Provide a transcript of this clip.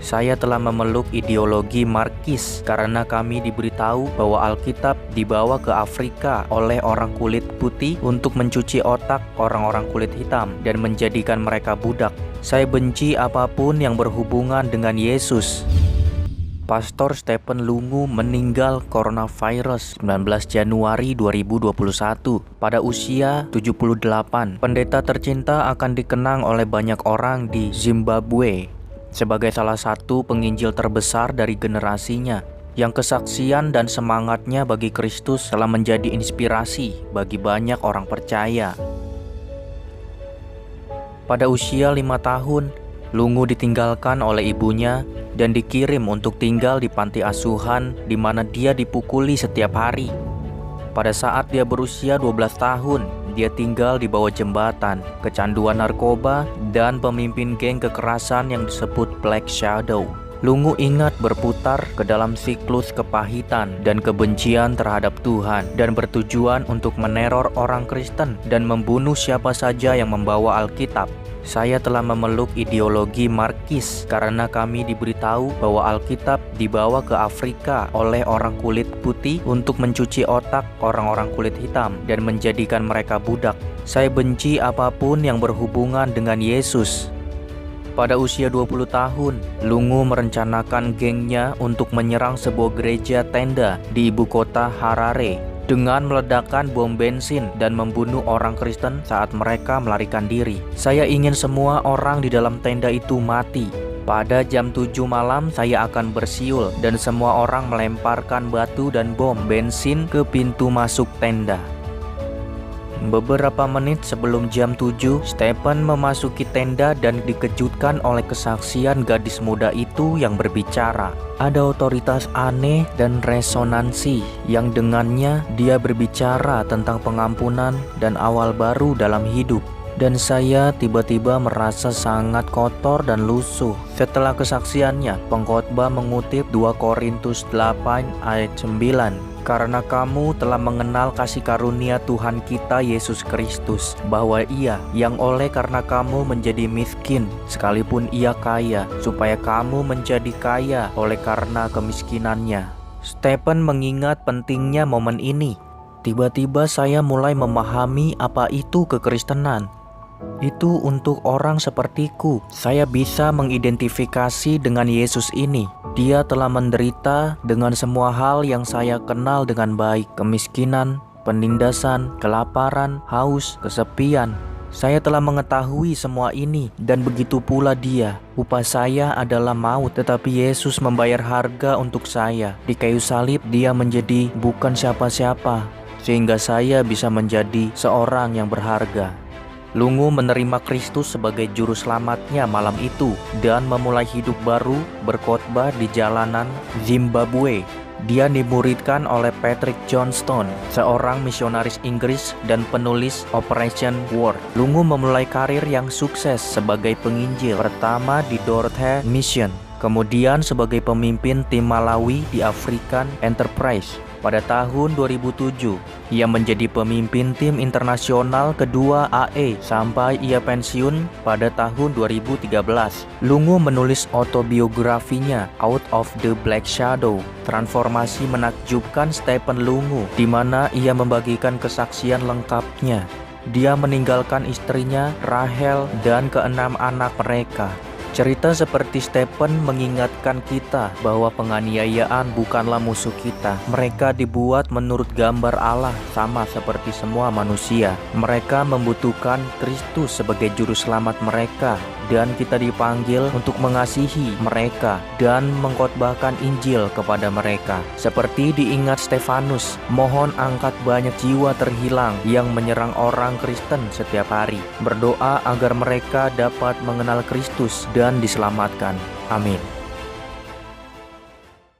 Saya telah memeluk ideologi Markis karena kami diberitahu bahwa Alkitab dibawa ke Afrika oleh orang kulit putih untuk mencuci otak orang-orang kulit hitam dan menjadikan mereka budak. Saya benci apapun yang berhubungan dengan Yesus. Pastor Stephen Lungu meninggal coronavirus 19 Januari 2021 pada usia 78. Pendeta tercinta akan dikenang oleh banyak orang di Zimbabwe sebagai salah satu penginjil terbesar dari generasinya, yang kesaksian dan semangatnya bagi Kristus telah menjadi inspirasi bagi banyak orang percaya. Pada usia 5 tahun, Lungu ditinggalkan oleh ibunya dan dikirim untuk tinggal di panti asuhan di mana dia dipukuli setiap hari. Pada saat dia berusia 12 tahun, dia tinggal di bawah jembatan, kecanduan narkoba, dan pemimpin geng kekerasan yang disebut Black Shadow. Lungu ingat berputar ke dalam siklus kepahitan dan kebencian terhadap Tuhan dan bertujuan untuk meneror orang Kristen dan membunuh siapa saja yang membawa Alkitab. Saya telah memeluk ideologi Markis karena kami diberitahu bahwa Alkitab dibawa ke Afrika oleh orang kulit putih untuk mencuci otak orang-orang kulit hitam dan menjadikan mereka budak. Saya benci apapun yang berhubungan dengan Yesus. Pada usia 20 tahun, Lungu merencanakan gengnya untuk menyerang sebuah gereja tenda di ibu kota Harare dengan meledakkan bom bensin dan membunuh orang Kristen saat mereka melarikan diri. Saya ingin semua orang di dalam tenda itu mati. Pada jam 7 malam saya akan bersiul dan semua orang melemparkan batu dan bom bensin ke pintu masuk tenda. Beberapa menit sebelum jam 7, Stephen memasuki tenda dan dikejutkan oleh kesaksian gadis muda itu yang berbicara. Ada otoritas aneh dan resonansi yang dengannya dia berbicara tentang pengampunan dan awal baru dalam hidup. Dan saya tiba-tiba merasa sangat kotor dan lusuh. Setelah kesaksiannya, pengkhotbah mengutip 2 Korintus 8 ayat 9. Karena kamu telah mengenal kasih karunia Tuhan kita Yesus Kristus, bahwa Ia yang oleh karena kamu menjadi miskin, sekalipun Ia kaya, supaya kamu menjadi kaya oleh karena kemiskinannya. Stephen mengingat pentingnya momen ini. Tiba-tiba saya mulai memahami apa itu kekristenan. Itu untuk orang sepertiku. Saya bisa mengidentifikasi dengan Yesus ini. Dia telah menderita dengan semua hal yang saya kenal dengan baik. Kemiskinan, penindasan, kelaparan, haus, kesepian. Saya telah mengetahui semua ini, dan begitu pula dia. Upah saya adalah maut, tetapi Yesus membayar harga untuk saya. Di kayu salib dia menjadi bukan siapa-siapa, sehingga saya bisa menjadi seorang yang berharga. Lungu menerima Kristus sebagai juru selamatnya malam itu dan memulai hidup baru berkhotbah di jalanan Zimbabwe. Dia dimuridkan oleh Patrick Johnstone, seorang misionaris Inggris dan penulis Operation Word. Lungu memulai karir yang sukses sebagai penginjil pertama di Dorothy Mission, kemudian sebagai pemimpin tim Malawi di African Enterprise. Pada tahun 2007, ia menjadi pemimpin tim internasional kedua AE sampai ia pensiun pada tahun 2013. Lungu menulis autobiografinya Out of the Black Shadow, transformasi menakjubkan Stephen Lungu, di mana ia membagikan kesaksian lengkapnya. Dia meninggalkan istrinya, Rahel, dan ke-6 anak mereka. Cerita seperti Stephen mengingatkan kita bahwa penganiayaan bukanlah musuh kita. Mereka dibuat menurut gambar Allah, sama seperti semua manusia. Mereka membutuhkan Kristus sebagai juru selamat mereka, dan kita dipanggil untuk mengasihi mereka dan mengkhotbahkan Injil kepada mereka. Seperti diingat Stefanus, mohon angkat banyak jiwa terhilang yang menyerang orang Kristen setiap hari. Berdoa agar mereka dapat mengenal Kristus dan diselamatkan. Amin.